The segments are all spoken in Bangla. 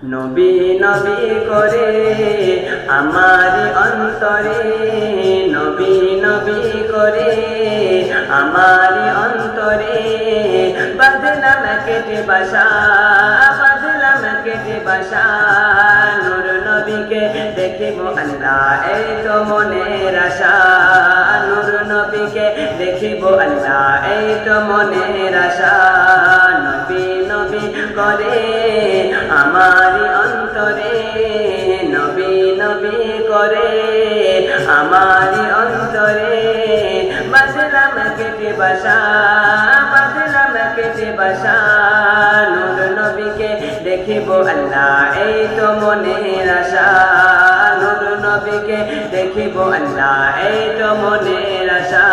নবী নবী করে আমারি অন্তরে, নবী নবী করে আমারি অন্তরে, বাঁধলাম কেটে বাসা, বাঁধলাম কেটে বাসা, নূর নবীকে দেখিব আল্লাহ এই তো মনের আশা, নূর নবীকে দেখিব আল্লাহ এই তো মনের আশা। নবী নবী করে আমারি অন্তরে, নবী নবী করে আমারি অন্তরে, বাঁধলাম কেটে বাসা, বাঁধলাম কেটে বাসা, নূর নবীকে দেখিব আল্লাহ এই তো মনের আশা, নূর নবীকে দেখিব আল্লাহ এই তো মনের আশা।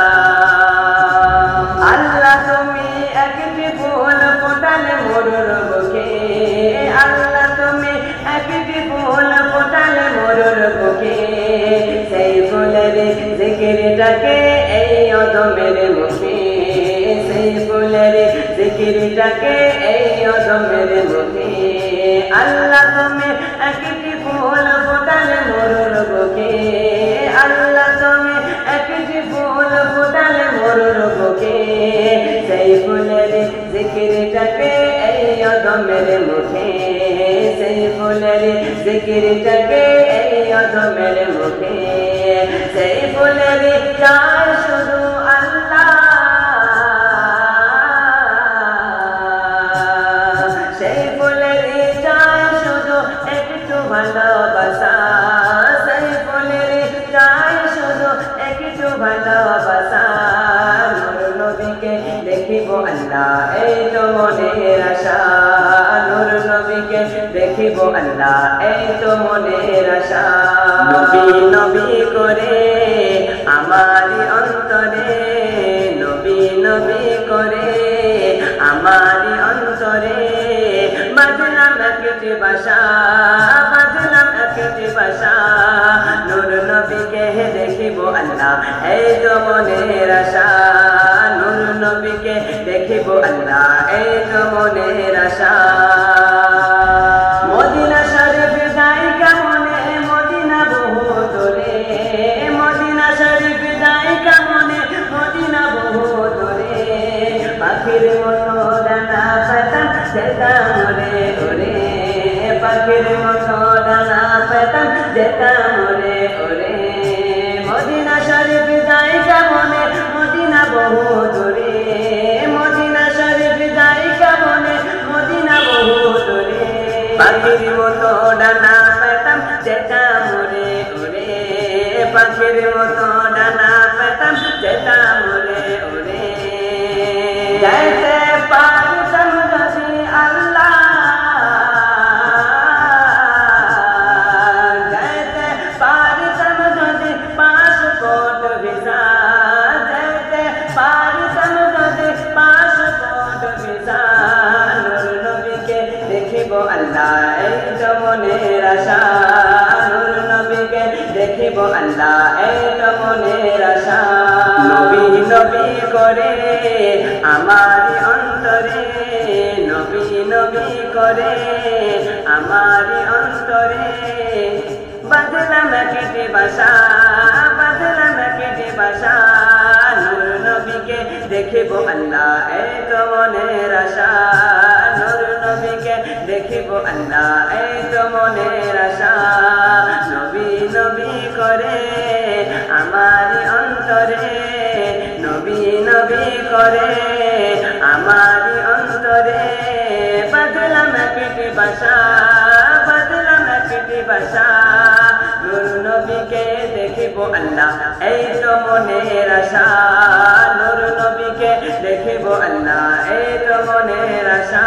আল্লাহ তুমি একটি ফুল ফোটালে মরুর বুকে, আল্লাহ তুমি একটি ফুল ফোটালে মরুর বুকে, সেই ফুলের জিকিরটাকে এই অদমের মুখে, সেই ফুলের জিকিরটাকে এই অদমের মুখে, আল্লাহ তুমি একটি ফুল ফোটালে মরুর বুকে, আল্লাহ তুমি একটি ফুল ফোটালে মরুর বুকে, সেই ফুলের জিকিরটাকে এই অদমের মুখে, সেই ফুলের জিকিরটাকে এই অদমের মুখে, সেই ফুলের চাই শুধু আল্লাহ, সেই ফুলের চাই শুধু একটু ভালোবাসা, সেই ফুলের চাই শুধু একটু ভালোবাসা, নূর নবীকে দেখিব আল্লাহ এই তো মনের আশা, নূর নবীকে দেখিব আল্লাহ এই তো মনের আশা। নবী নবী করে আমারি অন্তরে, নবী নবী করে আমারি অন্তরে, বাঁধলাম কেটে বাসা, বাঁধলাম কেটে বাসা, নূর নবীকে দেখিব আল্লাহ এই তো মনের আশা, নূর নবীকে দেখিব আল্লাহ এই তো মনের আশা। মদিনা শরীফ যাই কেমনে মদিনা বহু দূরে, মদিনা শরীফ যাই কেমনে মদিনা বহু দূরে, পাখির মতো ডানা পেতাম যেতাম রে ওরে, পাখির মতো ডানা পেতাম যেতাম রে ওরে, মদিনা শরীফ যাই কেমনে মদিনা বহু দূরে, মদিনা শরীফ যাই কেমনে মদিনা বহু দূরে, পাখির মতো ডানা পেতাম যেতাম রে ওরে, পাখির মতো ডানা পেতাম যেতাম রে ওরে, যাইতে পারতাম যদি আল্লাহ, যাইতে পারতাম যদি পাসপোর্ট ভিসা, যাইতে পারতাম যদি পাসপোর্ট ভিসা, নূর নবীকে দেখিব আল্লাহ এই তো মনের আশা, নূর নবীকে দেখিব আল্লাহ এই তো মনের আশা। নবী নবী করে আমারি অন্তরে, নবী নবী করে আমারি অন্তরে, বাঁধলাম কেটে বাসা, বাঁধলাম কেটে বাসা, নূর নবীকে দেখিব আল্লাহ এই তো মনের আশা, নূর নবীকে দেখিব আল্লাহ এই তো মনের আশা। নবী নবী করে আমারি অন্তরে, নবী নবী করে আমারি অন্তরে, বাঁধলাম কেটে বাসা, বাঁধলাম কেটে বাসা, নূর নবীকে দেখিব আল্লাহ এই তো মনের আশা, নূর নবীকে দেখিব আল্লাহ এই তো মনের আশা।